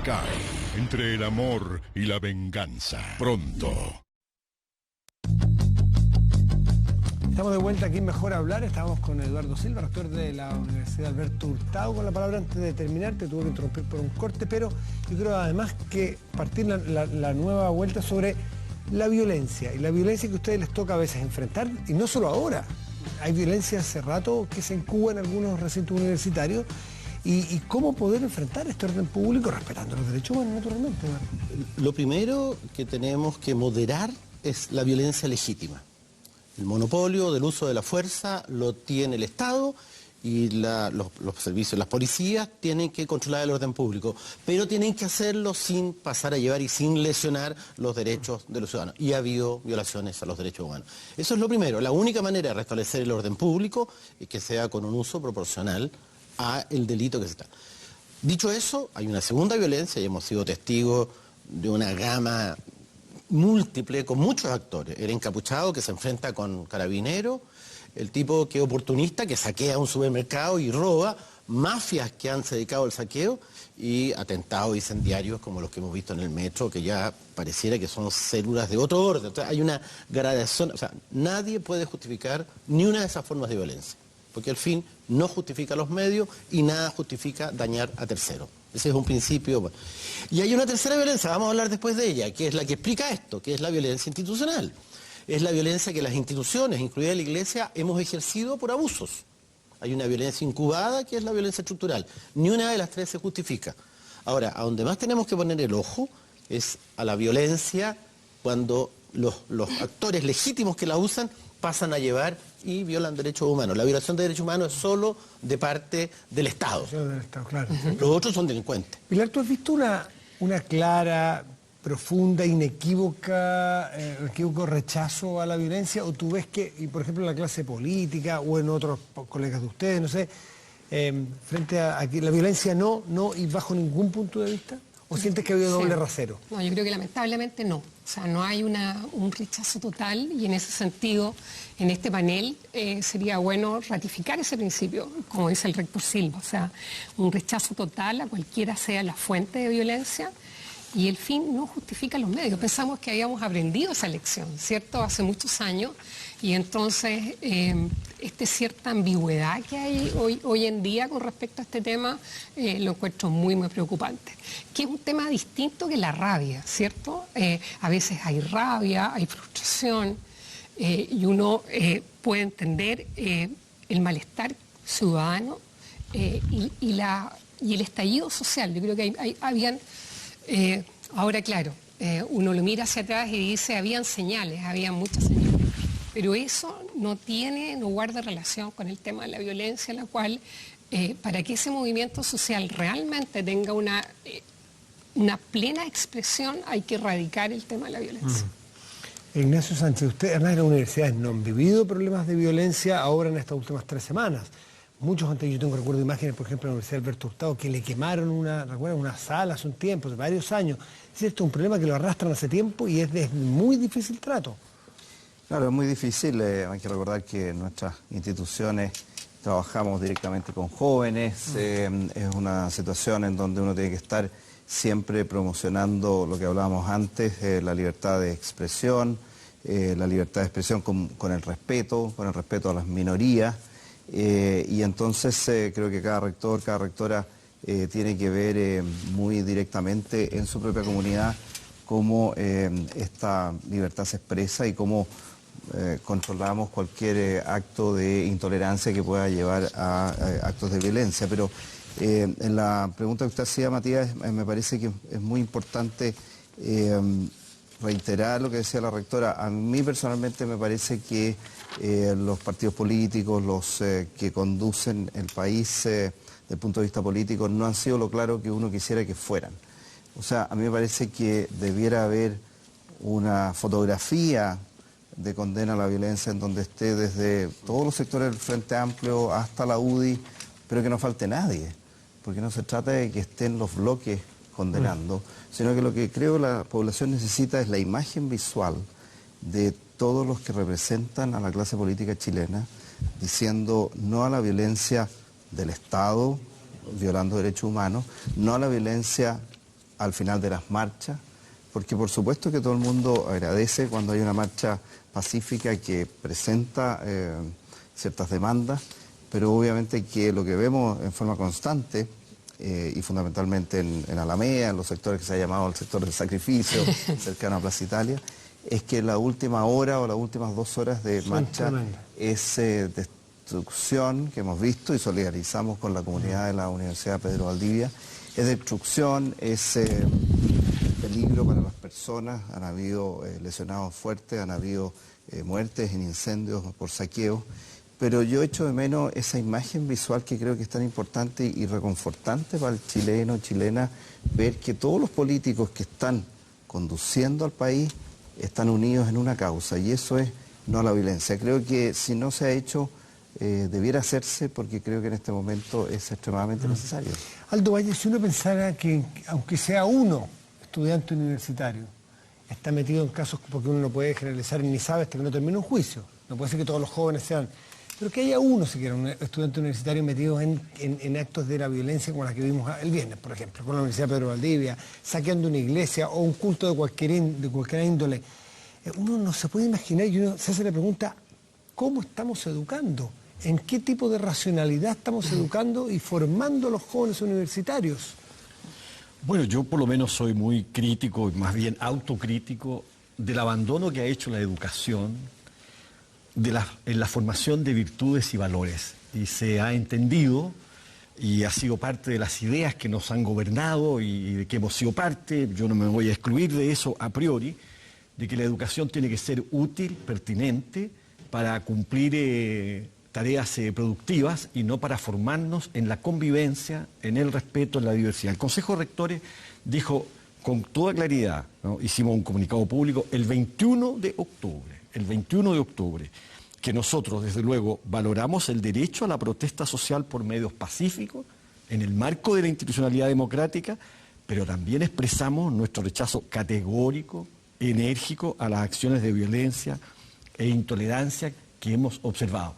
Sky, entre el amor y la venganza. Pronto. Estamos de vuelta aquí en Mejor Hablar. Estamos con Eduardo Silva, rector de la Universidad Alberto Hurtado. Con la palabra antes de terminar, te tuve que interrumpir por un corte, pero yo creo además que partir la nueva vuelta sobre la violencia, y la violencia que a ustedes les toca a veces enfrentar, y no solo ahora. Hay violencia hace rato que se incuba en algunos recintos universitarios, y cómo poder enfrentar este orden público respetando los derechos humanos, naturalmente. Lo primero que tenemos que moderar es la violencia legítima. El monopolio del uso de la fuerza lo tiene el Estado y los servicios, las policías tienen que controlar el orden público, pero tienen que hacerlo sin pasar a llevar y sin lesionar los derechos de los ciudadanos. Y ha habido violaciones a los derechos humanos. Eso es lo primero. La única manera de restablecer el orden público es que sea con un uso proporcional a el delito que se está. Dicho eso, hay una segunda violencia y hemos sido testigos de una gama múltiple con muchos actores. El encapuchado que se enfrenta con carabineros, el tipo que es oportunista que saquea un supermercado y roba, mafias que han dedicado al saqueo y atentados incendiarios como los que hemos visto en el metro, que ya pareciera que son células de otro orden. Entonces, hay una gradación, o sea, nadie puede justificar ni una de esas formas de violencia, porque al fin no justifica los medios y nada justifica dañar a terceros. Ese es un principio. Y hay una tercera violencia, vamos a hablar después de ella, que es la que explica esto, que es la violencia institucional. Es la violencia que las instituciones, incluida la Iglesia, hemos ejercido por abusos. Hay una violencia incubada, que es la violencia estructural. Ni una de las tres se justifica. Ahora, a donde más tenemos que poner el ojo es a la violencia cuando los actores legítimos que la usan pasan a llevar y violan derechos humanos. La violación de derechos humanos es solo de parte del Estado. Del Estado, claro. Los otros son delincuentes. Pilar, ¿tú has visto una clara, profunda, inequívoco rechazo a la violencia? ¿O tú ves que, y por ejemplo en la clase política o en otros colegas de ustedes, no sé, frente a que la violencia no y bajo ningún punto de vista? ¿O sientes que ha habido doble rasero? No, yo creo que lamentablemente no. O sea, no hay un rechazo total, y en ese sentido, en este panel sería bueno ratificar ese principio, como dice el rector Silva. O sea, un rechazo total a cualquiera sea la fuente de violencia, y el fin no justifica los medios. Pensamos que habíamos aprendido esa lección, ¿cierto?, hace muchos años, y entonces cierta ambigüedad que hay hoy en día con respecto a este tema lo encuentro muy, muy preocupante. Que es un tema distinto que la rabia, ¿cierto? A veces hay rabia, hay frustración, y uno puede entender el malestar ciudadano y el estallido social. Yo creo que habían... ahora, claro, uno lo mira hacia atrás y dice, habían señales, había muchas señales. Pero eso no guarda relación con el tema de la violencia, la cual, para que ese movimiento social realmente tenga una plena expresión, hay que erradicar el tema de la violencia. Ignacio Sánchez, ustedes en las universidades no han vivido problemas de violencia ahora en estas últimas 3 semanas. Muchos antes, yo tengo recuerdo de imágenes, por ejemplo, en la Universidad Alberto Hurtado, que le quemaron una sala hace un tiempo, hace varios años. Es esto un problema que lo arrastran hace tiempo y es de muy difícil trato. Claro, es muy difícil. Hay que recordar que en nuestras instituciones trabajamos directamente con jóvenes. Es una situación en donde uno tiene que estar siempre promocionando lo que hablábamos antes, la libertad de expresión, con el respeto a las minorías. Y entonces creo que cada rector, cada rectora tiene que ver muy directamente en su propia comunidad cómo esta libertad se expresa y cómo controlamos cualquier acto de intolerancia que pueda llevar a actos de violencia. Pero en la pregunta que usted hacía, Matías, me parece que es muy importante reiterar lo que decía la rectora. A mí personalmente me parece que los partidos políticos, los que conducen el país desde el punto de vista político, no han sido lo claro que uno quisiera que fueran. O sea, a mí me parece que debiera haber una fotografía de condena a la violencia en donde esté desde todos los sectores del Frente Amplio hasta la UDI, pero que no falte nadie, porque no se trata de que estén los bloques condenando, sino que lo que creo la población necesita es la imagen visual de todos los que representan a la clase política chilena, diciendo no a la violencia del Estado, violando derechos humanos, no a la violencia al final de las marchas, porque por supuesto que todo el mundo agradece cuando hay una marcha pacífica que presenta ciertas demandas, pero obviamente que lo que vemos en forma constante, y fundamentalmente en Alameda, en los sectores que se ha llamado el sector del sacrificio, cercano a Plaza Italia, es que la última hora o las últimas 2 horas de marcha es destrucción que hemos visto y solidarizamos con la comunidad de la Universidad Pedro Valdivia. Es destrucción, es peligro para las personas, han habido lesionados fuertes, han habido muertes en incendios por saqueo. Pero yo echo de menos esa imagen visual que creo que es tan importante y reconfortante para el chileno, chilena, ver que todos los políticos que están conduciendo al país están unidos en una causa, y eso es no a la violencia. Creo que si no se ha hecho, debiera hacerse, porque creo que en este momento es extremadamente necesario. Aldo Valle, si uno pensara que, aunque sea uno estudiante universitario, está metido en casos, porque uno no puede generalizar ni sabe hasta que no termine un juicio, no puede ser que todos los jóvenes sean... Pero que haya uno siquiera, un estudiante universitario metido en actos de la violencia como la que vimos el viernes, por ejemplo, con la Universidad Pedro Valdivia, saqueando una iglesia o un culto de cualquier índole. Uno no se puede imaginar y uno se hace la pregunta, ¿cómo estamos educando? ¿En qué tipo de racionalidad estamos educando y formando a los jóvenes universitarios? Bueno, yo por lo menos soy muy crítico, y más bien autocrítico, del abandono que ha hecho la educación en la formación de virtudes y valores. Y se ha entendido, y ha sido parte de las ideas que nos han gobernado y de que hemos sido parte, yo no me voy a excluir de eso a priori, de que la educación tiene que ser útil, pertinente, para cumplir tareas productivas y no para formarnos en la convivencia, en el respeto, en la diversidad. El Consejo de Rectores dijo con toda claridad, ¿no? Hicimos un comunicado público el 21 de octubre, que nosotros, desde luego, valoramos el derecho a la protesta social por medios pacíficos, en el marco de la institucionalidad democrática, pero también expresamos nuestro rechazo categórico, enérgico, a las acciones de violencia e intolerancia que hemos observado.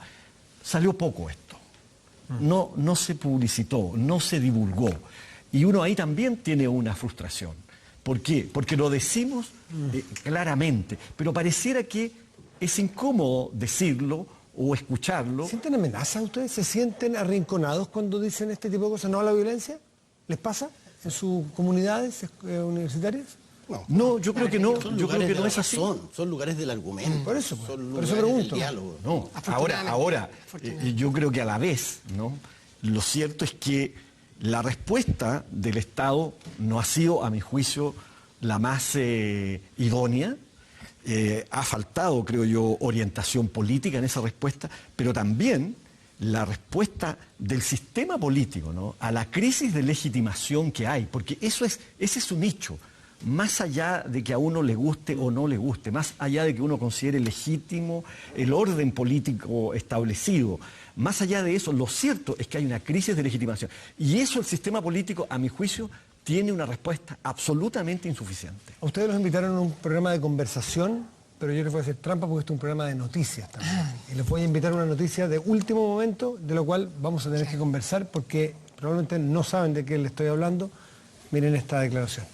Salió poco esto, no se publicitó, no se divulgó, y uno ahí también tiene una frustración. ¿Por qué? Porque lo decimos claramente, pero pareciera que es incómodo decirlo o escucharlo. ¿Sienten amenazas ustedes? ¿Se sienten arrinconados cuando dicen este tipo de cosas, no a la violencia? ¿Les pasa en sus comunidades universitarias? No, yo creo que no. Yo creo que no es así. Son lugares del argumento. Por eso Del pregunto. diálogo. No, ahora yo creo que a la vez, ¿no? Lo cierto es que la respuesta del Estado no ha sido, a mi juicio, la más idónea. Ha faltado, creo yo, orientación política en esa respuesta, pero también la respuesta del sistema político, ¿no? A la crisis de legitimación que hay, porque ese es su nicho. Más allá de que a uno le guste o no le guste, más allá de que uno considere legítimo el orden político establecido, más allá de eso, lo cierto es que hay una crisis de legitimación. Y eso el sistema político, a mi juicio, tiene una respuesta absolutamente insuficiente. A ustedes los invitaron a un programa de conversación, pero yo les voy a hacer trampa porque este es un programa de noticias también. Y les voy a invitar a una noticia de último momento, de lo cual vamos a tener que conversar porque probablemente no saben de qué les estoy hablando. Miren esta declaración.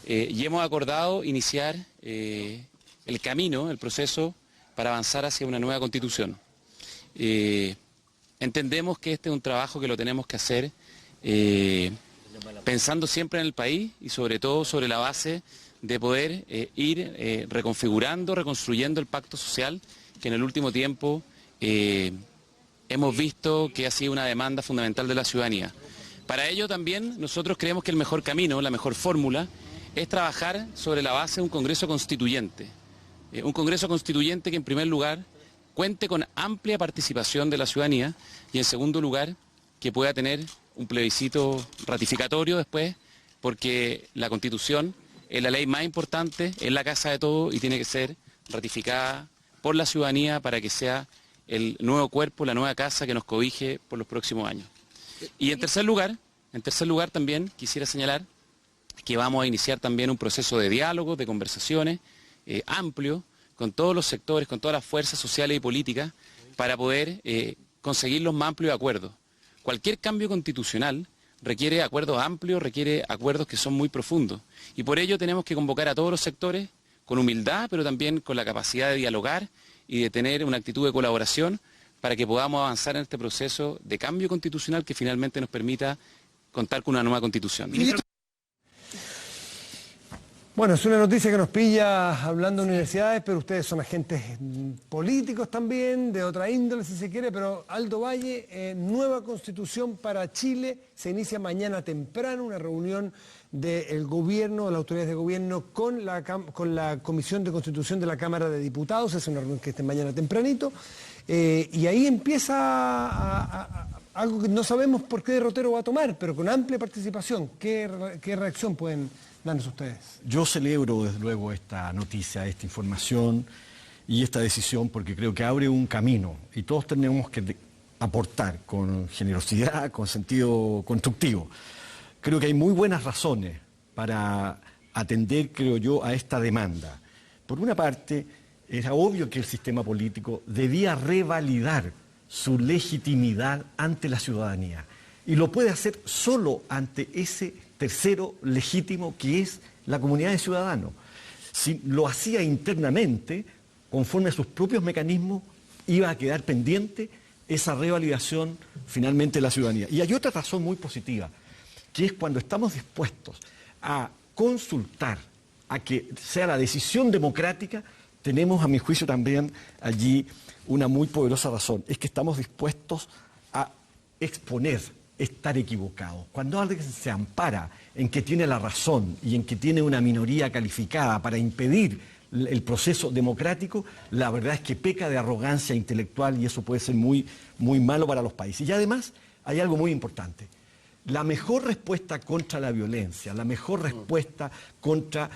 Y hemos acordado iniciar el camino, el proceso para avanzar hacia una nueva constitución. Entendemos que este es un trabajo que lo tenemos que hacer pensando siempre en el país y sobre todo sobre la base de poder ir reconfigurando, reconstruyendo el pacto social que en el último tiempo hemos visto que ha sido una demanda fundamental de la ciudadanía. Para ello también nosotros creemos que el mejor camino, la mejor fórmula, es trabajar sobre la base de un Congreso Constituyente. Un Congreso Constituyente que en primer lugar cuente con amplia participación de la ciudadanía y en segundo lugar que pueda tener un plebiscito ratificatorio después, porque la Constitución es la ley más importante, es la casa de todos y tiene que ser ratificada por la ciudadanía para que sea el nuevo cuerpo, la nueva casa que nos cobije por los próximos años. Y en tercer lugar también quisiera señalar que vamos a iniciar también un proceso de diálogo, de conversaciones amplio con todos los sectores, con todas las fuerzas sociales y políticas para poder conseguir los más amplios acuerdos. Cualquier cambio constitucional requiere acuerdos amplios, requiere acuerdos que son muy profundos. Y por ello tenemos que convocar a todos los sectores con humildad, pero también con la capacidad de dialogar y de tener una actitud de colaboración para que podamos avanzar en este proceso de cambio constitucional que finalmente nos permita contar con una nueva constitución. Bueno, es una noticia que nos pilla hablando de universidades, pero ustedes son agentes políticos también, de otra índole si se quiere, pero Aldo Valle, nueva constitución para Chile, se inicia mañana temprano, una reunión del gobierno, de las autoridades de gobierno con la Comisión de Constitución de la Cámara de Diputados, es una reunión que esté mañana tempranito, y ahí empieza algo que no sabemos por qué derrotero va a tomar, pero con amplia participación. ¿Qué reacción pueden darnos ustedes? Yo celebro desde luego esta noticia, esta información y esta decisión porque creo que abre un camino y todos tenemos que aportar con generosidad, con sentido constructivo. Creo que hay muy buenas razones para atender, creo yo, a esta demanda. Por una parte, era obvio que el sistema político debía revalidar su legitimidad ante la ciudadanía y lo puede hacer solo ante ese tercero legítimo que es la comunidad de ciudadanos. Si lo hacía internamente, conforme a sus propios mecanismos, iba a quedar pendiente esa revalidación finalmente de la ciudadanía. Y hay otra razón muy positiva, que es cuando estamos dispuestos a consultar, a que sea la decisión democrática, tenemos a mi juicio también allí una muy poderosa razón, es que estamos dispuestos a exponer estar equivocado. Cuando alguien se ampara en que tiene la razón y en que tiene una minoría calificada para impedir el proceso democrático, la verdad es que peca de arrogancia intelectual y eso puede ser muy, muy malo para los países. Y además hay algo muy importante. La mejor respuesta contra la violencia, la mejor respuesta contra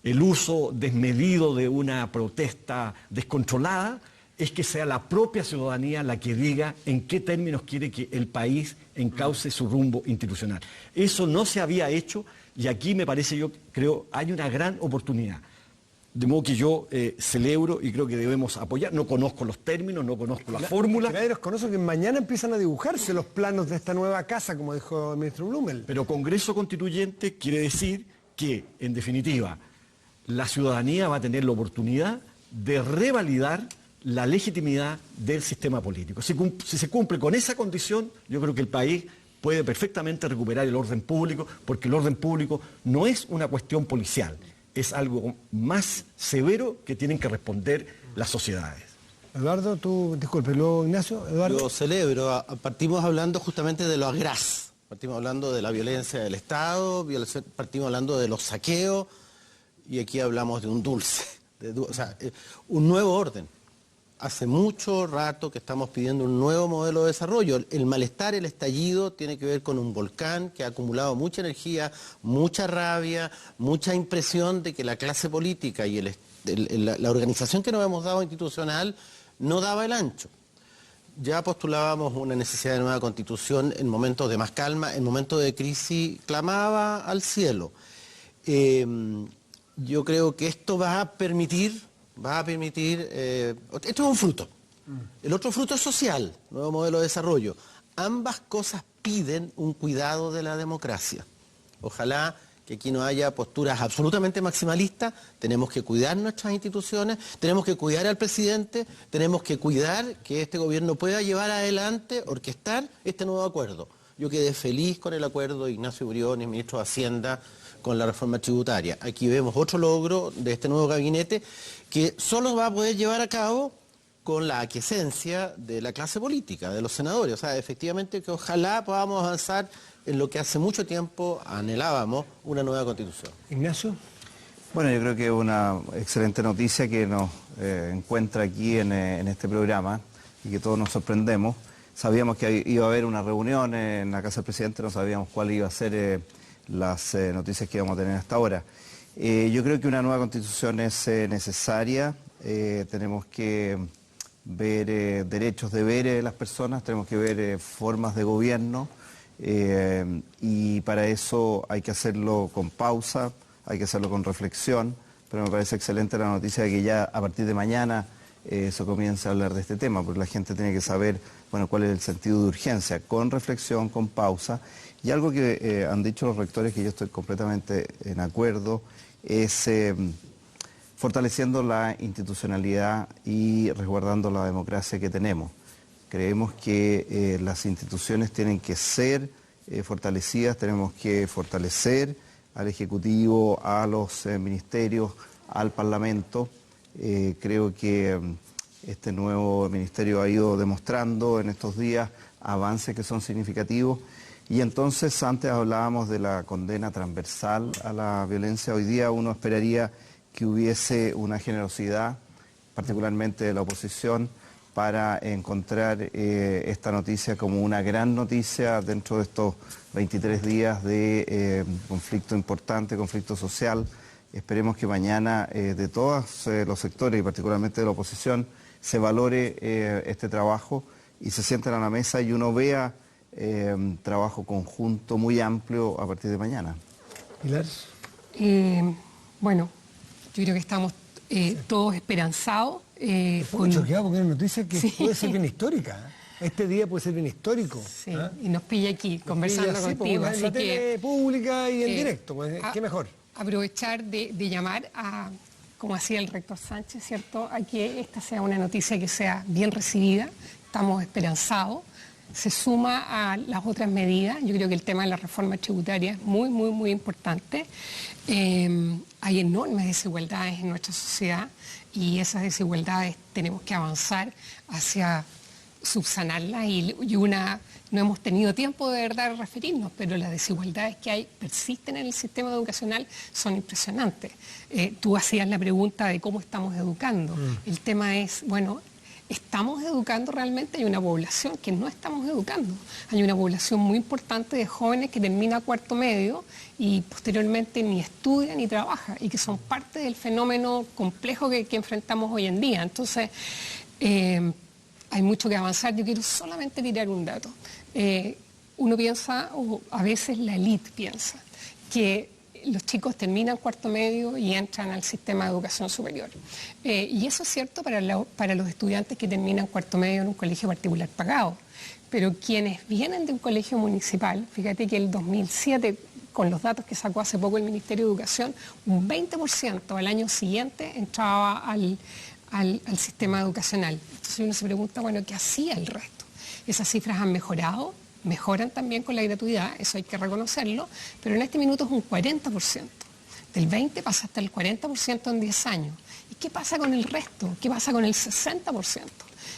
el uso desmedido de una protesta descontrolada es que sea la propia ciudadanía la que diga en qué términos quiere que el país encauce su rumbo institucional. Eso no se había hecho y aquí me parece, yo creo, hay una gran oportunidad. De modo que yo celebro y creo que debemos apoyar. No conozco los términos, no conozco la fórmula. Los conozco que mañana empiezan a dibujarse los planos de esta nueva casa, como dijo el ministro Blumel. Pero Congreso Constituyente quiere decir que, en definitiva, la ciudadanía va a tener la oportunidad de revalidar la legitimidad del sistema político. Si se cumple con esa condición, yo creo que el país puede perfectamente recuperar el orden público, porque el orden público no es una cuestión policial, es algo más severo que tienen que responder las sociedades. Eduardo, disculpe, luego Ignacio. Eduardo. Yo celebro, partimos hablando justamente de lo agraz, partimos hablando de la violencia del Estado, partimos hablando de los saqueos, y aquí hablamos de un dulce, o sea, un nuevo orden. Hace mucho rato que estamos pidiendo un nuevo modelo de desarrollo. El malestar, el estallido, tiene que ver con un volcán que ha acumulado mucha energía, mucha rabia, mucha impresión de que la clase política y la organización que nos hemos dado institucional no daba el ancho. Ya postulábamos una necesidad de nueva constitución en momentos de más calma, en momentos de crisis clamaba al cielo. Yo creo que esto va a permitir, esto es un fruto. El otro fruto es social, nuevo modelo de desarrollo. Ambas cosas piden un cuidado de la democracia. Ojalá que aquí no haya posturas absolutamente maximalistas, tenemos que cuidar nuestras instituciones, tenemos que cuidar al presidente, tenemos que cuidar que este gobierno pueda llevar adelante, orquestar este nuevo acuerdo. Yo quedé feliz con el acuerdo de Ignacio Briones, ministro de Hacienda, con la reforma tributaria. Aquí vemos otro logro de este nuevo gabinete que solo va a poder llevar a cabo con la aquiescencia de la clase política, de los senadores. O sea, efectivamente que ojalá podamos avanzar en lo que hace mucho tiempo anhelábamos, una nueva constitución. Ignacio. Bueno, yo creo que es una excelente noticia que nos encuentra aquí en este programa y que todos nos sorprendemos. Sabíamos que iba a haber una reunión en la Casa del Presidente, no sabíamos cuál iba a ser las noticias que íbamos a tener hasta ahora. Yo creo que una nueva constitución es necesaria, tenemos que ver derechos, deberes de las personas, tenemos que ver formas de gobierno y para eso hay que hacerlo con pausa, hay que hacerlo con reflexión, pero me parece excelente la noticia de que ya a partir de mañana se comience a hablar de este tema, porque la gente tiene que saber, bueno, cuál es el sentido de urgencia, con reflexión, con pausa. Y algo que han dicho los rectores, que yo estoy completamente en acuerdo, es fortaleciendo la institucionalidad y resguardando la democracia que tenemos. Creemos que las instituciones tienen que ser fortalecidas, tenemos que fortalecer al Ejecutivo, a los ministerios, al Parlamento. Creo que este nuevo ministerio ha ido demostrando en estos días avances que son significativos. Y entonces antes hablábamos de la condena transversal a la violencia. Hoy día uno esperaría que hubiese una generosidad, particularmente de la oposición, para encontrar esta noticia como una gran noticia dentro de estos 23 días de conflicto importante, conflicto social. Esperemos que mañana de todos los sectores y particularmente de la oposición se valore este trabajo y se sienten a la mesa y uno vea trabajo conjunto muy amplio a partir de mañana. Pilar. Bueno, yo creo que estamos todos esperanzados. Estamos choqueados porque es una noticia que puede ser bien histórica. Este día puede ser bien histórico. Sí, y nos pilla aquí conversando contigo. En la tele pública y en directo, pues, qué mejor. Aprovechar de llamar a, como hacía el rector Sánchez, ¿cierto?, a que esta sea una noticia que sea bien recibida. Estamos esperanzados. Se suma a las otras medidas. Yo creo que el tema de la reforma tributaria es muy, muy, muy importante. Hay enormes desigualdades en nuestra sociedad y esas desigualdades tenemos que avanzar hacia subsanarlas no hemos tenido tiempo de verdad de referirnos, pero las desigualdades que hay persisten en el sistema educacional, son impresionantes. Tú hacías la pregunta de cómo estamos educando. El tema es, bueno, ¿estamos educando realmente? Hay una población que no estamos educando. Hay una población muy importante de jóvenes que termina cuarto medio y posteriormente ni estudia ni trabaja y que son parte del fenómeno complejo que enfrentamos hoy en día. Entonces, hay mucho que avanzar. Yo quiero solamente tirar un dato. Uno piensa, o a veces la élite piensa, que los chicos terminan cuarto medio y entran al sistema de educación superior. Y eso es cierto para los estudiantes que terminan cuarto medio en un colegio particular pagado. Pero quienes vienen de un colegio municipal, fíjate que el 2007, con los datos que sacó hace poco el Ministerio de Educación, un 20% al año siguiente entraba al sistema educacional. Entonces uno se pregunta, bueno, ¿qué hacía el resto? Esas cifras han mejorado, mejoran también con la gratuidad, eso hay que reconocerlo, pero en este minuto es un 40%. Del 20% pasa hasta el 40% en 10 años. ¿Y qué pasa con el resto? ¿Qué pasa con el 60%?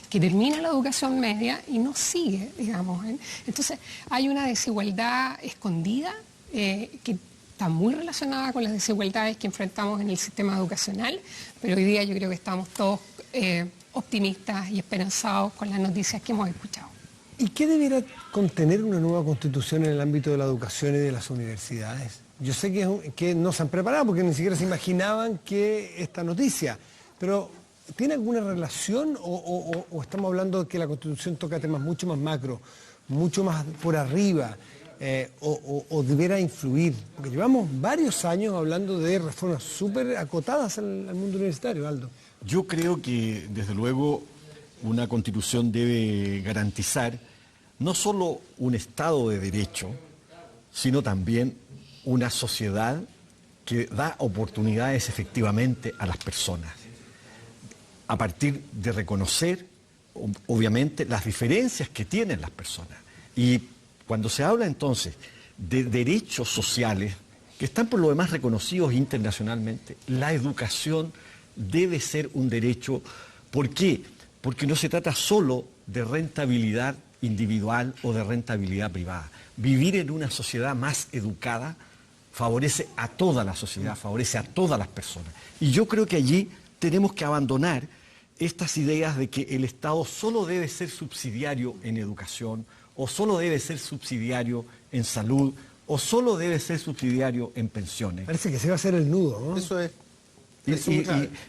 Que termina la educación media y no sigue, digamos. Entonces hay una desigualdad escondida que está muy relacionada con las desigualdades que enfrentamos en el sistema educacional, pero hoy día yo creo que estamos todos optimistas y esperanzados con las noticias que hemos escuchado. ¿Y qué debiera contener una nueva constitución en el ámbito de la educación y de las universidades? Yo sé que no se han preparado porque ni siquiera se imaginaban que esta noticia, pero ¿tiene alguna relación o estamos hablando de que la constitución toca temas mucho más macro, mucho más por arriba? O debiera influir, porque llevamos varios años hablando de reformas súper acotadas al mundo universitario, Aldo. Yo creo que, desde luego, una constitución debe garantizar no solo un Estado de Derecho, sino también una sociedad que da oportunidades efectivamente a las personas, a partir de reconocer, obviamente, las diferencias que tienen las personas. Y cuando se habla entonces de derechos sociales, que están por lo demás reconocidos internacionalmente, la educación debe ser un derecho. ¿Por qué? Porque no se trata solo de rentabilidad individual o de rentabilidad privada. Vivir en una sociedad más educada favorece a toda la sociedad, favorece a todas las personas. Y yo creo que allí tenemos que abandonar estas ideas de que el Estado solo debe ser subsidiario en educación, o solo debe ser subsidiario en salud, o solo debe ser subsidiario en pensiones. Parece que se va a hacer el nudo, ¿no? Eso es.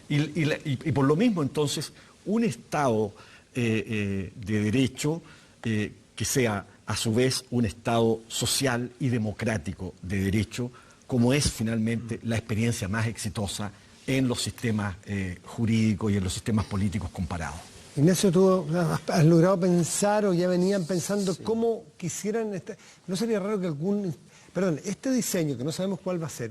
Y por lo mismo, entonces, un Estado de derecho que sea, a su vez, un Estado social y democrático de derecho, como es finalmente la experiencia más exitosa en los sistemas jurídicos y en los sistemas políticos comparados. Ignacio, ¿tú has logrado pensar o ya venían pensando cómo quisieran... ¿No sería raro que este diseño, que no sabemos cuál va a ser,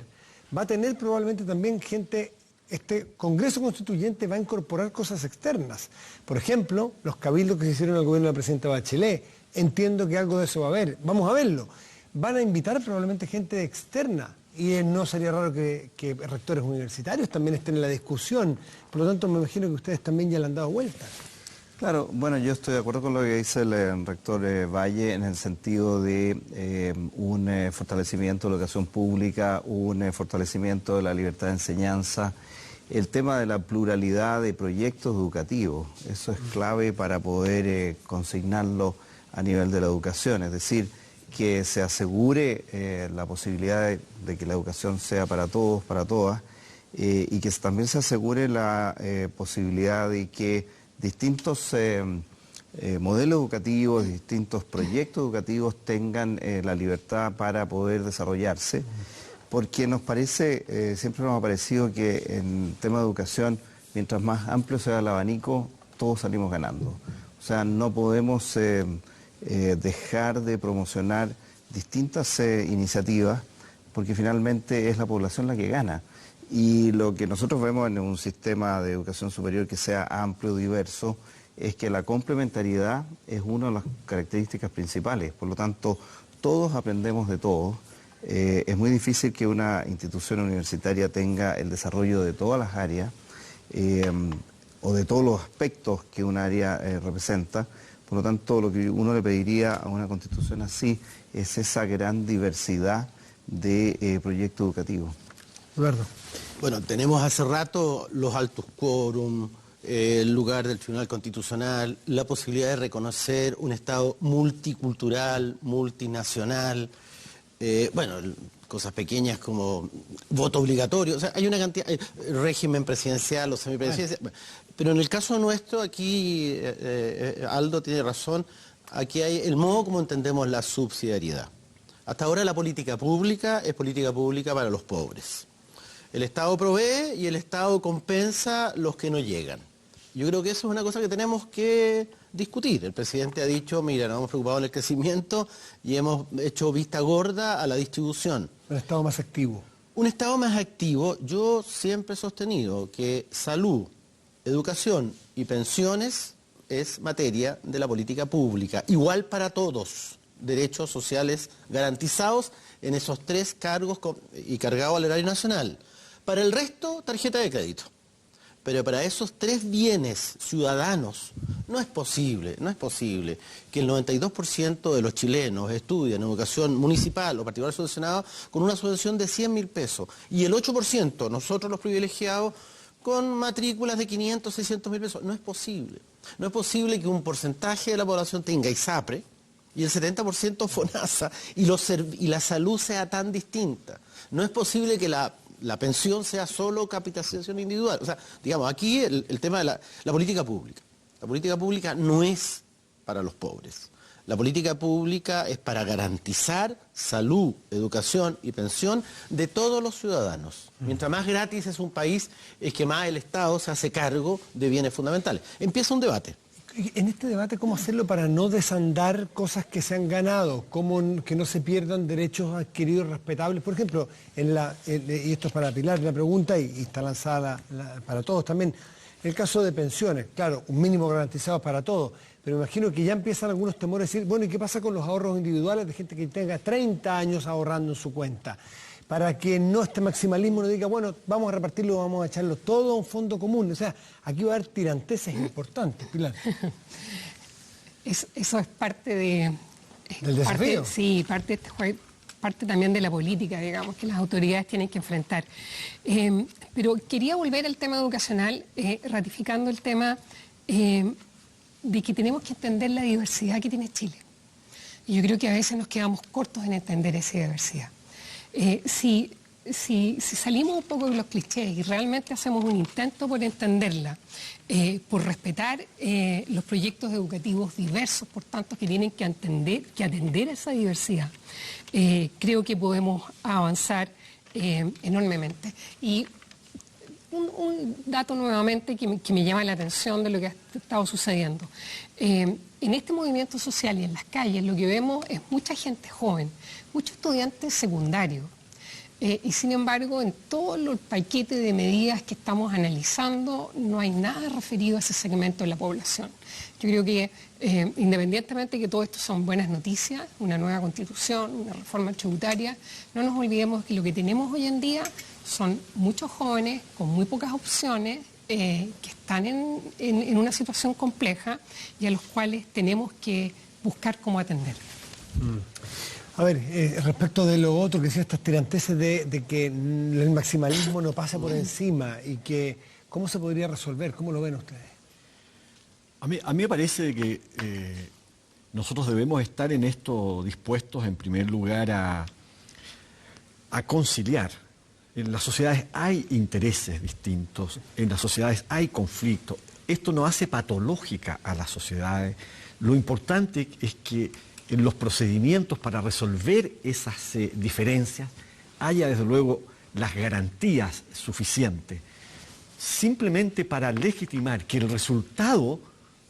va a tener probablemente también gente... Este Congreso Constituyente va a incorporar cosas externas. Por ejemplo, los cabildos que se hicieron al gobierno de la presidenta Bachelet. Entiendo que algo de eso va a haber. Vamos a verlo. Van a invitar probablemente gente externa. Y no sería raro que rectores universitarios también estén en la discusión. Por lo tanto, me imagino que ustedes también ya le han dado vuelta. Claro, bueno, yo estoy de acuerdo con lo que dice el rector Valle en el sentido de un fortalecimiento de la educación pública, un fortalecimiento de la libertad de enseñanza. El tema de la pluralidad de proyectos educativos, eso es clave para poder consignarlo a nivel de la educación, es decir, que se asegure la posibilidad de que la educación sea para todos, para todas, y que también se asegure la posibilidad de que distintos modelos educativos, distintos proyectos educativos tengan la libertad para poder desarrollarse. Porque nos parece, siempre nos ha parecido que en tema de educación, mientras más amplio sea el abanico, todos salimos ganando. O sea, no podemos dejar de promocionar distintas iniciativas, porque finalmente es la población la que gana. Y lo que nosotros vemos en un sistema de educación superior que sea amplio, diverso, es que la complementariedad es una de las características principales. Por lo tanto, todos aprendemos de todos. Es muy difícil que una institución universitaria tenga el desarrollo de todas las áreas o de todos los aspectos que un área representa. Por lo tanto, lo que uno le pediría a una constitución así es esa gran diversidad de proyectos educativos. Eduardo. Bueno, tenemos hace rato los altos quórum, el lugar del Tribunal Constitucional, la posibilidad de reconocer un Estado multicultural, multinacional. Bueno, cosas pequeñas como voto obligatorio, o sea, hay una cantidad, régimen presidencial o semipresidencial, bueno, pero en el caso nuestro aquí, Aldo tiene razón, aquí hay el modo como entendemos la subsidiariedad. Hasta ahora la política pública es política pública para los pobres. El Estado provee y el Estado compensa los que no llegan. Yo creo que eso es una cosa que tenemos que discutir. El presidente ha dicho, mira, nos hemos preocupado en el crecimiento y hemos hecho vista gorda a la distribución. Un Estado más activo. Un Estado más activo, yo siempre he sostenido que salud, educación y pensiones es materia de la política pública, igual para todos, derechos sociales garantizados en esos tres cargos y cargado al erario nacional. Para el resto, tarjeta de crédito. Pero para esos tres bienes ciudadanos no es posible que el 92% de los chilenos estudien educación municipal o particular subvencionada con una subvención de 100.000 pesos y el 8%, nosotros los privilegiados, con matrículas de 500, 600.000 pesos. No es posible. No es posible que un porcentaje de la población tenga ISAPRE y el 70% FONASA y la salud sea tan distinta. No es posible que la pensión sea solo capitalización individual. O sea, digamos, aquí el tema de la política pública. La política pública no es para los pobres. La política pública es para garantizar salud, educación y pensión de todos los ciudadanos. Mientras más gratis es un país, es que más el Estado se hace cargo de bienes fundamentales. Empieza un debate. En este debate, ¿cómo hacerlo para no desandar cosas que se han ganado? ¿Cómo que no se pierdan derechos adquiridos respetables? Por ejemplo, y esto es para Pilar la pregunta, y está lanzada para todos también, el caso de pensiones, claro, un mínimo garantizado para todos, pero me imagino que ya empiezan algunos temores a decir, bueno, ¿y qué pasa con los ahorros individuales de gente que tenga 30 años ahorrando en su cuenta? Para que no este maximalismo no diga, bueno, vamos a repartirlo, vamos a echarlo todo a un fondo común. O sea, aquí va a haber tiranteses importantes, Pilar. Eso es parte de... ¿Del desafío? Sí, parte también de la política, digamos, que las autoridades tienen que enfrentar. Pero quería volver al tema educacional, ratificando el tema de que tenemos que entender la diversidad que tiene Chile. Y yo creo que a veces nos quedamos cortos en entender esa diversidad. Si salimos un poco de los clichés y realmente hacemos un intento por entenderla, por respetar los proyectos educativos diversos, por tanto, que tienen que atender esa diversidad, creo que podemos avanzar enormemente. Y un dato nuevamente que me llama la atención de lo que ha estado sucediendo. En este movimiento social y en las calles lo que vemos es mucha gente joven, muchos estudiantes secundarios. Y sin embargo, en todo el paquete de medidas que estamos analizando, no hay nada referido a ese segmento de la población. Yo creo que, independientemente de que todo esto son buenas noticias, una nueva constitución, una reforma tributaria, no nos olvidemos que lo que tenemos hoy en día son muchos jóvenes con muy pocas opciones, que están en una situación compleja y a los cuales tenemos que buscar cómo atender. A ver, respecto de lo otro que decía, estas tiranteses de que el maximalismo no pasa por encima y que cómo se podría resolver, ¿cómo lo ven ustedes? A mí me parece que nosotros debemos estar en esto dispuestos, en primer lugar, a conciliar. En las sociedades hay intereses distintos, en las sociedades hay conflictos. Esto no hace patológica a las sociedades. Lo importante es que en los procedimientos para resolver esas diferencias haya desde luego las garantías suficientes, simplemente para legitimar que el resultado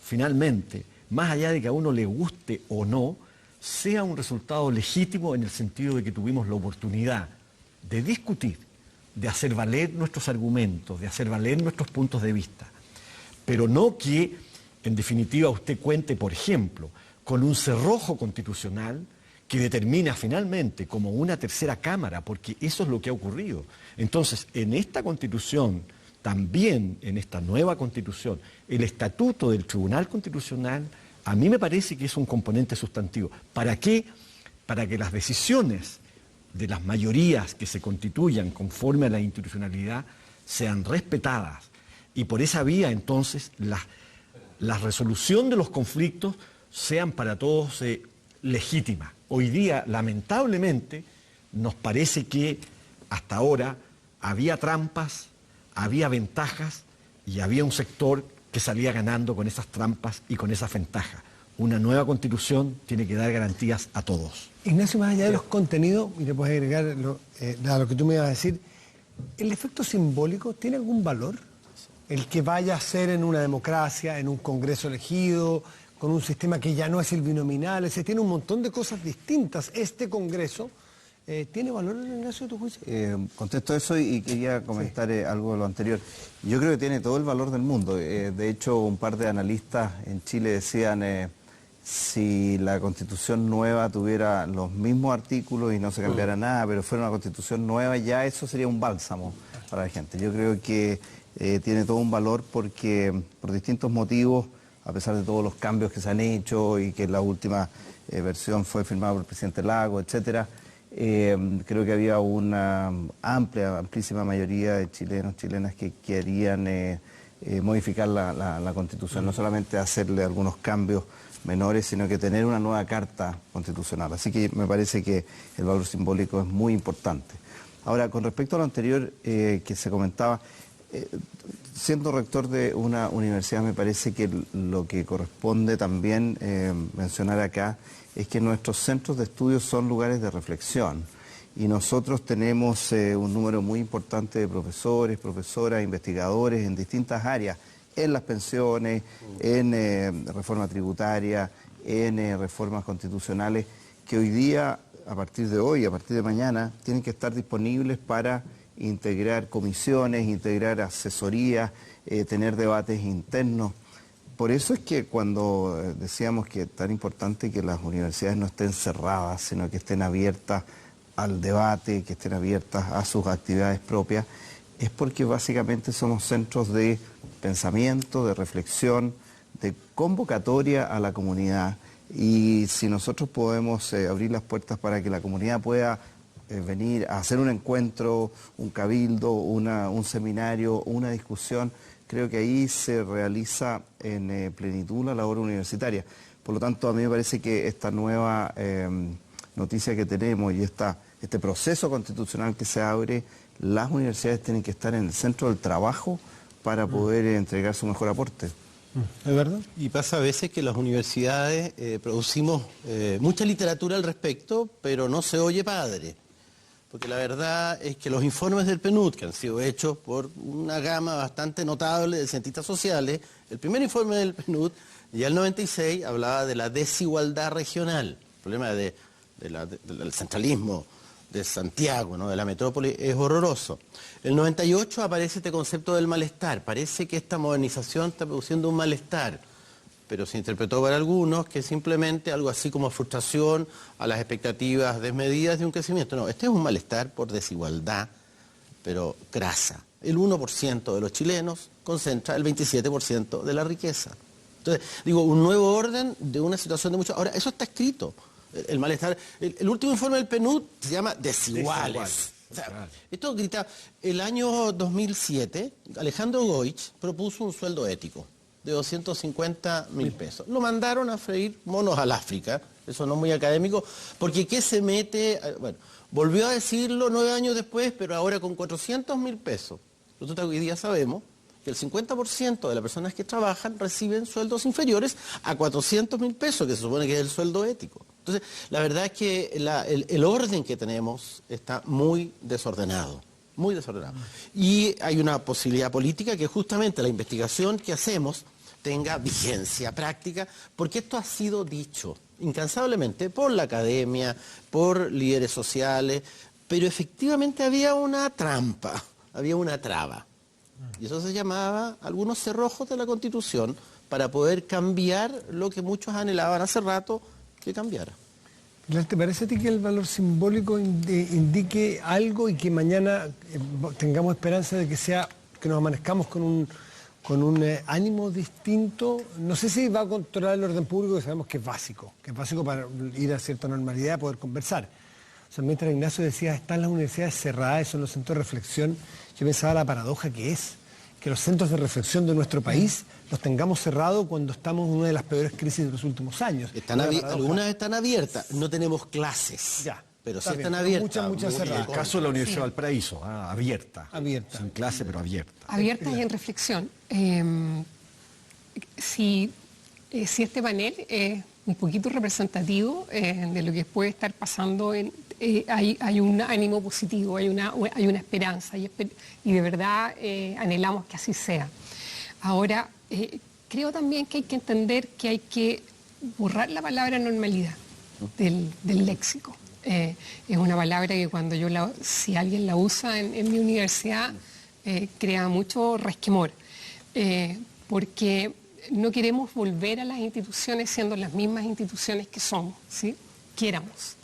finalmente, más allá de que a uno le guste o no, sea un resultado legítimo en el sentido de que tuvimos la oportunidad de discutir, de hacer valer nuestros argumentos, de hacer valer nuestros puntos de vista, pero no que en definitiva usted cuente, por ejemplo, con un cerrojo constitucional que determina finalmente como una tercera cámara, porque eso es lo que ha ocurrido. Entonces, en esta Constitución, también en esta nueva Constitución, el estatuto del Tribunal Constitucional, a mí me parece que es un componente sustantivo. ¿Para qué? Para que las decisiones de las mayorías que se constituyan conforme a la institucionalidad sean respetadas. Y por esa vía, entonces, la resolución de los conflictos sean para todos legítimas. Hoy día, lamentablemente, nos parece que hasta ahora había trampas, había ventajas y había un sector que salía ganando con esas trampas y con esas ventajas. Una nueva Constitución tiene que dar garantías a todos. Ignacio, más allá de los contenidos, y le puedes agregar a lo que tú me ibas a decir, ¿el efecto simbólico tiene algún valor? El que vaya a ser en una democracia, en un Congreso elegido, con un sistema que ya no es el binominal, tiene un montón de cosas distintas. Este Congreso, ¿tiene valor, Ignacio, a tu juicio? Contesto eso y quería comentar algo de lo anterior. Yo creo que tiene todo el valor del mundo. De hecho, un par de analistas en Chile decían, si la Constitución nueva tuviera los mismos artículos y no se cambiara nada, pero fuera una Constitución nueva, ya eso sería un bálsamo para la gente. Yo creo que tiene todo un valor porque, por distintos motivos, a pesar de todos los cambios que se han hecho y que la última versión fue firmada por el presidente Lagos, etcétera, creo que había una amplísima mayoría de chilenos, chilenas que querían modificar la Constitución, no solamente hacerle algunos cambios menores, sino que tener una nueva carta constitucional. Así que me parece que el valor simbólico es muy importante. Ahora, con respecto a lo anterior que se comentaba, siendo rector de una universidad, me parece que lo que corresponde también mencionar acá es que nuestros centros de estudio son lugares de reflexión y nosotros tenemos un número muy importante de profesores, profesoras, investigadores en distintas áreas, en las pensiones, en reforma tributaria, en reformas constitucionales, que hoy día, a partir de hoy, a partir de mañana, tienen que estar disponibles para integrar comisiones, integrar asesorías, tener debates internos. Por eso es que cuando decíamos que es tan importante que las universidades no estén cerradas, sino que estén abiertas al debate, que estén abiertas a sus actividades propias, es porque básicamente somos centros de pensamiento, de reflexión, de convocatoria a la comunidad. Y si nosotros podemos abrir las puertas para que la comunidad pueda venir a hacer un encuentro, un cabildo, un seminario, una discusión, creo que ahí se realiza en plenitud la labor universitaria. Por lo tanto, a mí me parece que esta nueva noticia que tenemos y este proceso constitucional que se abre, las universidades tienen que estar en el centro del trabajo para poder entregar su mejor aporte. ¿Es verdad? Y pasa a veces que las universidades producimos mucha literatura al respecto, pero no se oye padre. porque la verdad es que los informes del PNUD, que han sido hechos por una gama bastante notable de cientistas sociales, el primer informe del PNUD, ya el 96, hablaba de la desigualdad regional. El problema del centralismo de Santiago, ¿no?, de la metrópoli, es horroroso. El 98 aparece este concepto del malestar. Parece que esta modernización está produciendo un malestar, pero se interpretó para algunos que simplemente algo así como frustración a las expectativas desmedidas de un crecimiento. No, este es un malestar por desigualdad, pero crasa. El 1% de los chilenos concentra el 27% de la riqueza. Entonces, digo, un nuevo orden de una situación de mucho... Ahora, eso está escrito. El malestar... El último informe del PNUD se llama Desiguales. O sea, esto grita... El año 2007, Alejandro Goich propuso un sueldo ético de 250.000 pesos. Lo mandaron a freír monos al África, eso no es muy académico, porque ¿qué se mete? Bueno, volvió a decirlo 9 años después, pero ahora con 400.000 pesos. Nosotros hoy día sabemos que el 50% de las personas que trabajan reciben sueldos inferiores a 400.000 pesos, que se supone que es el sueldo ético. Entonces, la verdad es que el orden que tenemos está muy desordenado. Muy desordenado. Y hay una posibilidad política que justamente la investigación que hacemos tenga vigencia práctica, porque esto ha sido dicho incansablemente por la academia, por líderes sociales, pero efectivamente había una trampa, había una traba. Y eso se llamaba algunos cerrojos de la Constitución para poder cambiar lo que muchos anhelaban hace rato que cambiara. ¿Te parece a ti que el valor simbólico indique algo y que mañana tengamos esperanza de que nos amanezcamos con un ánimo distinto? No sé si va a controlar el orden público, que sabemos que es básico para ir a cierta normalidad, poder conversar. O sea, mientras Ignacio decía, están las universidades cerradas, son los centros de reflexión, yo pensaba la paradoja que es que los centros de reflexión de nuestro país los tengamos cerrados cuando estamos en una de las peores crisis de los últimos años. Algunas están abiertas, no tenemos clases. Ya. Pero sí están abiertas. Muchas cerradas. El caso de la Universidad de Valparaíso, abierta. Abierta. Sin clase, pero abierta. Abierta y en reflexión. Si este panel es un poquito representativo de lo que puede estar pasando, hay un ánimo positivo, hay una esperanza y de verdad anhelamos que así sea. Ahora, creo también que hay que entender que hay que borrar la palabra normalidad del léxico. Es una palabra que si alguien la usa en mi universidad, crea mucho resquemor, porque no queremos volver a las instituciones siendo las mismas instituciones que somos, ¿sí? Quieramos.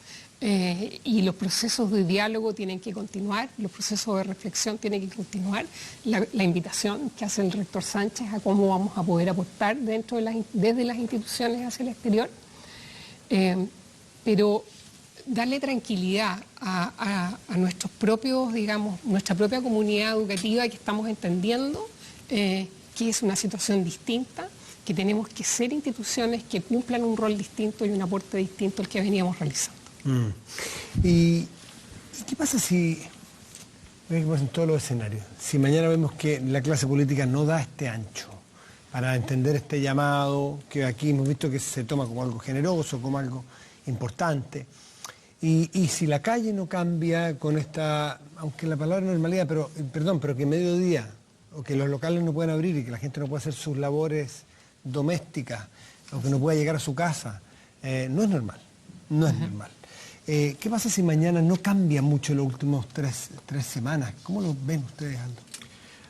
Y los procesos de diálogo tienen que continuar, los procesos de reflexión tienen que continuar. La invitación que hace el rector Sánchez a cómo vamos a poder aportar desde las instituciones hacia el exterior, pero darle tranquilidad a nuestros propios, digamos, nuestra propia comunidad educativa, que estamos entendiendo que es una situación distinta, que tenemos que ser instituciones que cumplan un rol distinto y un aporte distinto al que veníamos realizando. ¿Y qué pasa si, en todos los escenarios, si mañana vemos que la clase política no da este ancho para entender este llamado, que aquí hemos visto que se toma como algo generoso, como algo importante, y si la calle no cambia con esta, aunque la palabra normalidad, pero que mediodía, o que los locales no pueden abrir y que la gente no puede hacer sus labores domésticas, o que no pueda llegar a su casa, no es normal, no es normal. ¿Qué pasa si mañana no cambia mucho los últimos tres semanas? ¿Cómo lo ven ustedes, Aldo?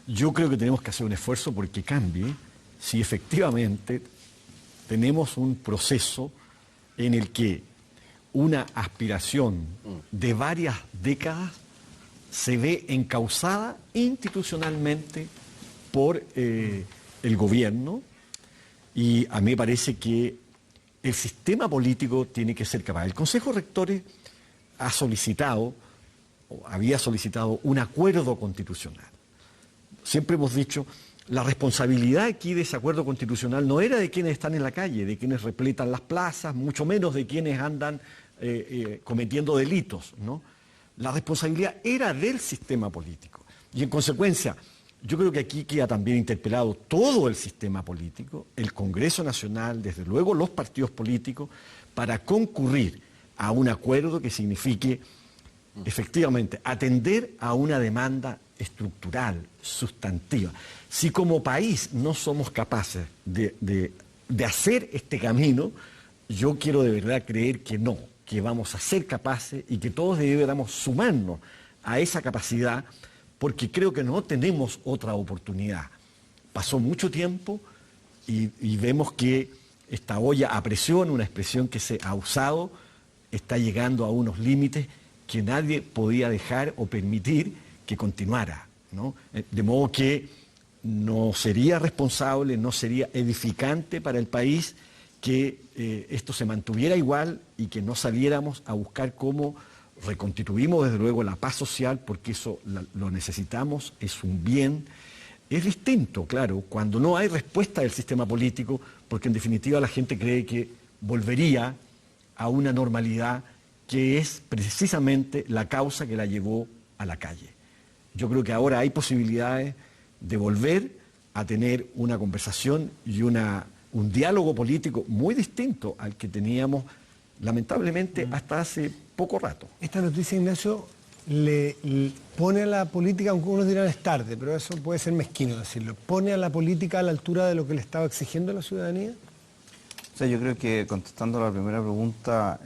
Yo creo que tenemos que hacer un esfuerzo porque cambie si efectivamente tenemos un proceso en el que una aspiración de varias décadas se ve encauzada institucionalmente por el gobierno, y a mí me parece que el sistema político tiene que ser capaz. El Consejo de Rectores había solicitado un acuerdo constitucional. Siempre hemos dicho, la responsabilidad aquí de ese acuerdo constitucional no era de quienes están en la calle, de quienes repletan las plazas, mucho menos de quienes andan cometiendo delitos, ¿no? La responsabilidad era del sistema político. Y en consecuencia, yo creo que aquí queda también interpelado todo el sistema político, el Congreso Nacional, desde luego los partidos políticos, para concurrir a un acuerdo que signifique efectivamente, atender a una demanda estructural, sustantiva. Si como país no somos capaces de hacer este camino, yo quiero de verdad creer que no, que vamos a ser capaces y que todos deberíamos sumarnos a esa capacidad, porque creo que no tenemos otra oportunidad. Pasó mucho tiempo y vemos que esta olla a presión, una expresión que se ha usado, está llegando a unos límites que nadie podía dejar o permitir que continuara, ¿no? De modo que no sería responsable, no sería edificante para el país que esto se mantuviera igual y que no saliéramos a buscar cómo reconstituimos desde luego la paz social, porque eso lo necesitamos, es un bien. Es distinto, claro, cuando no hay respuesta del sistema político, porque en definitiva la gente cree que volvería a una normalidad que es precisamente la causa que la llevó a la calle. Yo creo que ahora hay posibilidades de volver a tener una conversación y un diálogo político muy distinto al que teníamos, lamentablemente, hasta hace poco rato. Esta noticia, Ignacio, le pone a la política, aunque unos dirán es tarde, pero eso puede ser mezquino decirlo, ¿pone a la política a la altura de lo que le estaba exigiendo la ciudadanía? O sea, yo creo que contestando a la primera pregunta,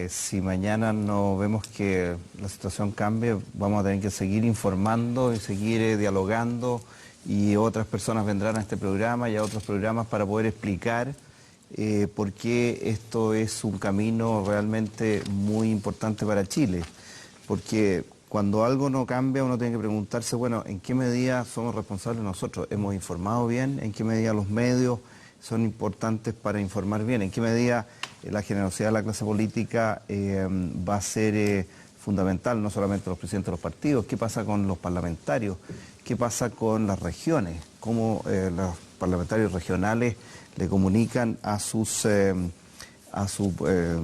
si mañana no vemos que la situación cambie, vamos a tener que seguir informando y seguir dialogando, y otras personas vendrán a este programa y a otros programas para poder explicar por qué esto es un camino realmente muy importante para Chile. Porque cuando algo no cambia, uno tiene que preguntarse, bueno, ¿en qué medida somos responsables nosotros? ¿Hemos informado bien? ¿En qué medida los medios son importantes para informar bien? ¿En qué medida la generosidad de la clase política va a ser fundamental, no solamente los presidentes de los partidos? ¿Qué pasa con los parlamentarios? ¿Qué pasa con las regiones? ¿Cómo los parlamentarios regionales le comunican a sus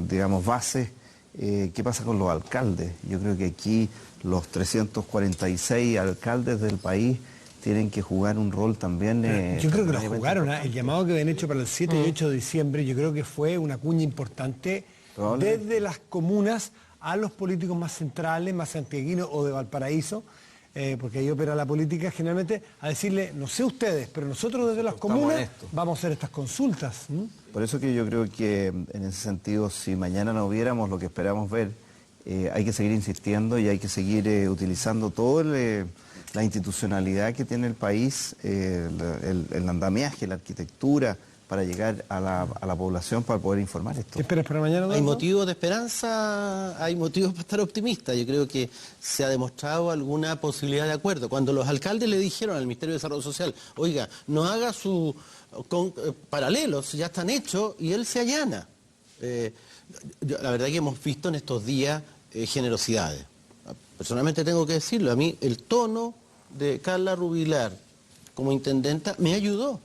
digamos, bases? ¿Qué pasa con los alcaldes? Yo creo que aquí los 346 alcaldes del país tienen que jugar un rol también. Yo creo que lo jugaron. El llamado que habían hecho para el 7 y 8 de diciembre, yo creo que fue una cuña importante desde las comunas a los políticos más centrales, más santiaguinos o de Valparaíso, porque ahí opera la política generalmente, a decirle, no sé ustedes, pero nosotros desde las comunas vamos a hacer estas consultas. Por eso que yo creo que en ese sentido, si mañana no viéramos lo que esperamos ver, hay que seguir insistiendo y hay que seguir utilizando toda la institucionalidad que tiene el país, el andamiaje, la arquitectura, para llegar a la población para poder informar esto. ¿Qué esperas para mañana, Eduardo? Hay motivos de esperanza, hay motivos para estar optimistas. Yo creo que se ha demostrado alguna posibilidad de acuerdo. Cuando los alcaldes le dijeron al Ministerio de Desarrollo Social, oiga, no haga sus paralelos, ya están hechos, y él se allana. La verdad que hemos visto en estos días generosidades. Personalmente tengo que decirlo, a mí el tono de Carla Rubilar como intendenta me ayudó.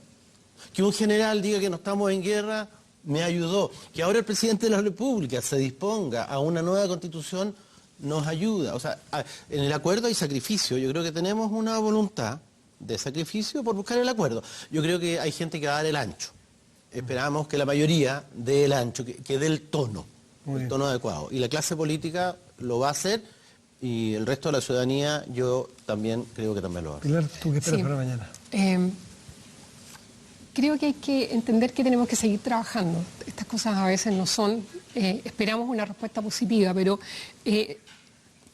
Que un general diga que no estamos en guerra, me ayudó. Que ahora el presidente de la República se disponga a una nueva constitución, nos ayuda. O sea, en el acuerdo hay sacrificio. Yo creo que tenemos una voluntad de sacrificio por buscar el acuerdo. Yo creo que hay gente que va a dar el ancho. Esperamos que la mayoría dé el ancho, que dé el tono adecuado. Y la clase política lo va a hacer, y el resto de la ciudadanía yo también creo que también lo va a hacer. Pilar, ¿tú qué esperas para mañana? Creo que hay que entender que tenemos que seguir trabajando. Estas cosas a veces no son, esperamos una respuesta positiva, pero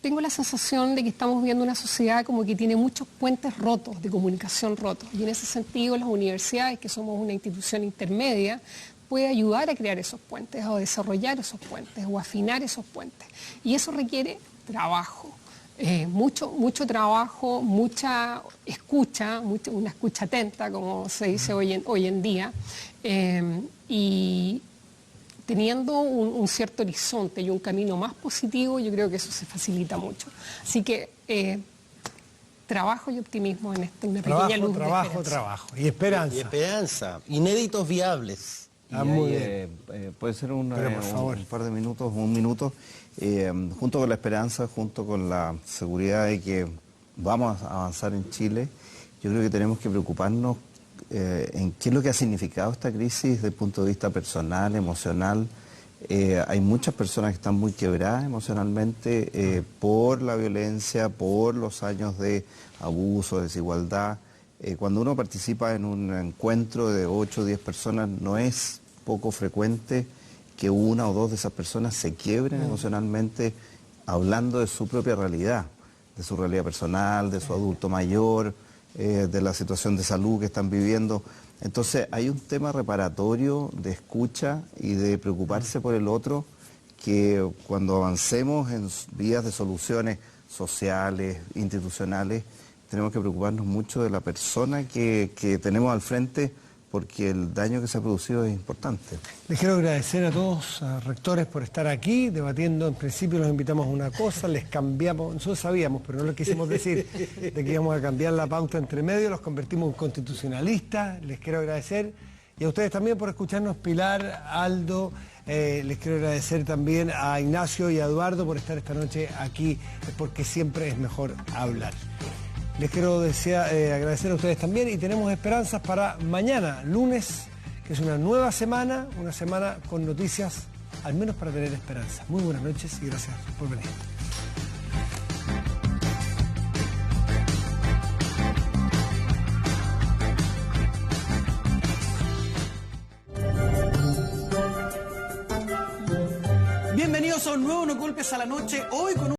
tengo la sensación de que estamos viendo una sociedad como que tiene muchos puentes rotos, de comunicación rotos. Y en ese sentido las universidades, que somos una institución intermedia, puede ayudar a crear esos puentes, o desarrollar esos puentes, o afinar esos puentes. Y eso requiere trabajo. Mucho trabajo, mucha escucha, una escucha atenta, como se dice hoy en día, y teniendo un cierto horizonte y un camino más positivo, yo creo que eso se facilita mucho. Así que trabajo y optimismo en una pequeña luz de esperanza. Trabajo y esperanza. Y esperanza, inéditos viables. Puede ser un par de minutos, un minuto, junto con la esperanza, junto con la seguridad de que vamos a avanzar en Chile. Yo creo que tenemos que preocuparnos en qué es lo que ha significado esta crisis desde el punto de vista personal, emocional, Hay muchas personas que están muy quebradas emocionalmente por la violencia, por los años de abuso, desigualdad. Cuando uno participa en un encuentro de 8 o 10 personas, no es poco frecuente que una o dos de esas personas se quiebren emocionalmente hablando de su propia realidad, de su realidad personal, de su adulto mayor, de la situación de salud que están viviendo. Entonces hay un tema reparatorio de escucha y de preocuparse por el otro, que cuando avancemos en vías de soluciones sociales, institucionales, tenemos que preocuparnos mucho de la persona que tenemos al frente, porque el daño que se ha producido es importante. Les quiero agradecer a todos, a rectores, por estar aquí debatiendo. En principio los invitamos a una cosa, les cambiamos, nosotros sabíamos, pero no les quisimos decir de que íbamos a cambiar la pauta entre medio, los convertimos en constitucionalistas. Les quiero agradecer, y a ustedes también por escucharnos, Pilar, Aldo. Les quiero agradecer también a Ignacio y a Eduardo por estar esta noche aquí, porque siempre es mejor hablar. Les quiero agradecer a ustedes también, y tenemos esperanzas para mañana, lunes, que es una nueva semana, una semana con noticias, al menos para tener esperanza. Muy buenas noches y gracias por venir. Bienvenidos a un nuevo No Culpes a la Noche, hoy con un